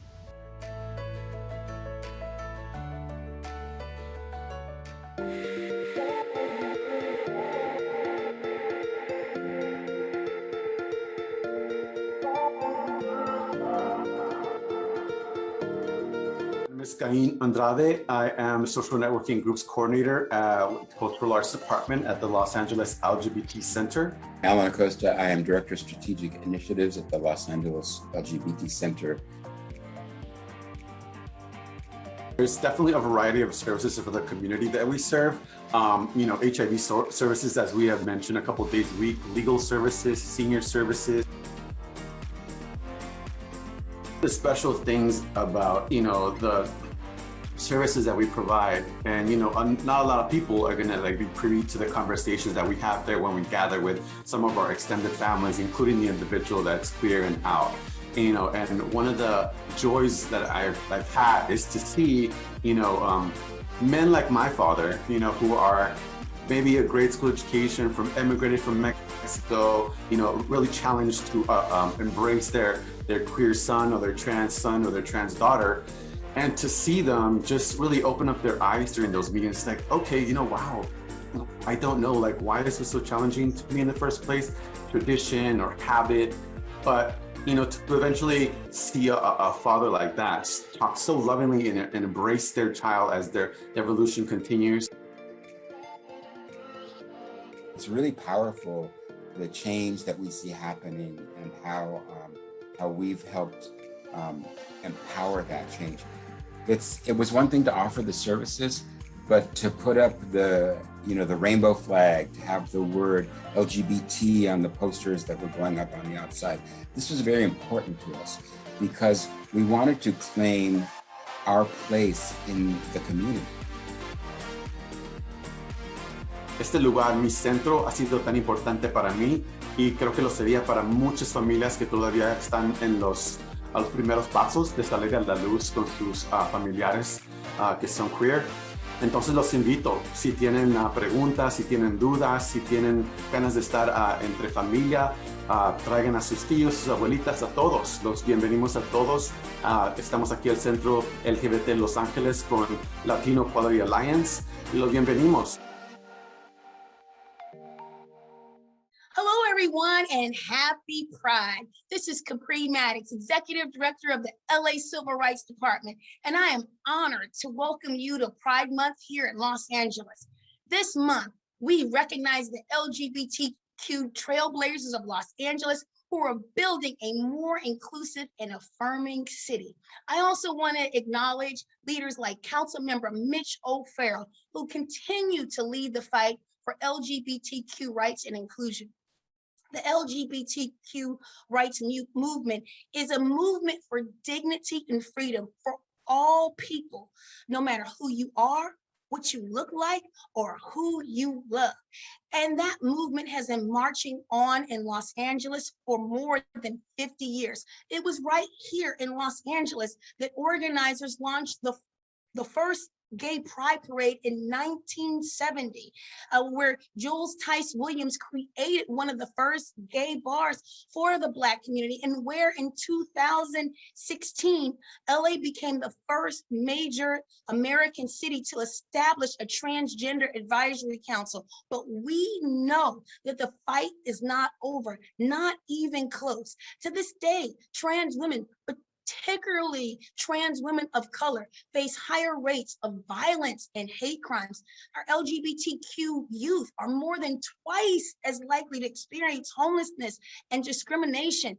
Ms. Cain Andrade. I am Social Networking Groups Coordinator with Cultural Arts Department at the Los Angeles LGBT Center. Alan Acosta. I am Director of Strategic Initiatives at the Los Angeles LGBT Center. There's definitely a variety of services for the community that we serve. HIV services, as we have mentioned a couple of days a week, legal services, senior services. The special things about, the services that we provide, and not a lot of people are gonna be privy to the conversations that we have there when we gather with some of our extended families, including the individual that's queer and out. And one of the joys that I've had is to see, men like my father, who are maybe a grade school education immigrated from Mexico, really challenged to embrace their queer son or their trans daughter. And to see them just really open up their eyes during those meetings, like, okay, wow, I don't know, why this was so challenging to me in the first place, tradition or habit, but to eventually see a father like that talk so lovingly and embrace their child as their evolution continues. It's really powerful, the change that we see happening and how we've helped empower that change. It was one thing to offer the services, but to put up the rainbow flag, to have the word LGBT on the posters that were going up on the outside, this was very important to us because we wanted to claim our place in the community. Este lugar, Mi Centro, ha sido tan importante para mí y creo que lo sería para muchas familias que todavía están a los primeros pasos de salir a la luz con sus familiares que son queer. Entonces los invito, si tienen preguntas, si tienen dudas, si tienen ganas de estar entre familia, traigan a sus tíos, sus abuelitas, a todos. Los bienvenimos a todos. Estamos aquí al Centro LGBT Los Ángeles con Latino Quality Alliance y los bienvenimos. Hello, everyone, and happy Pride. This is Capri Maddox, Executive Director of the LA Civil Rights Department, and I am honored to welcome you to Pride Month here in Los Angeles. This month, we recognize the LGBTQ trailblazers of Los Angeles who are building a more inclusive and affirming city. I also want to acknowledge leaders like Councilmember Mitch O'Farrell, who continue to lead the fight for LGBTQ rights and inclusion. The LGBTQ rights movement is a movement for dignity and freedom for all people, no matter who you are, what you look like, or who you love. And that movement has been marching on in Los Angeles for more than 50 years. It was right here in Los Angeles that organizers launched the first gay pride parade in 1970, where Jules Tice Williams created one of the first gay bars for the Black community, and where in 2016, LA became the first major American city to establish a transgender advisory council. But we know that the fight is not over, not even close. To this day, trans women, particularly trans women of color, face higher rates of violence and hate crimes. Our LGBTQ youth are more than twice as likely to experience homelessness, and discrimination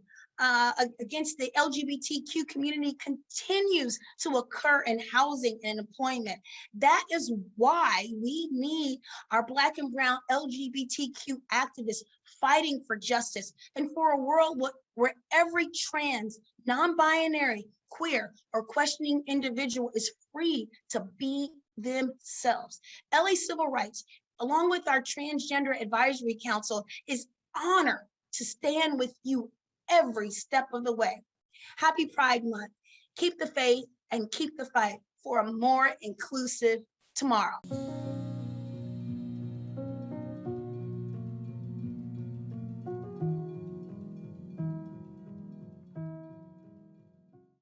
against the LGBTQ community continues to occur in housing and employment. That is why we need our Black and brown LGBTQ activists fighting for justice and for a world where every trans, non-binary, queer, or questioning individual is free to be themselves. LA Civil Rights, along with our Transgender Advisory Council, is honored to stand with you every step of the way. Happy Pride Month. Keep the faith and keep the fight for a more inclusive tomorrow.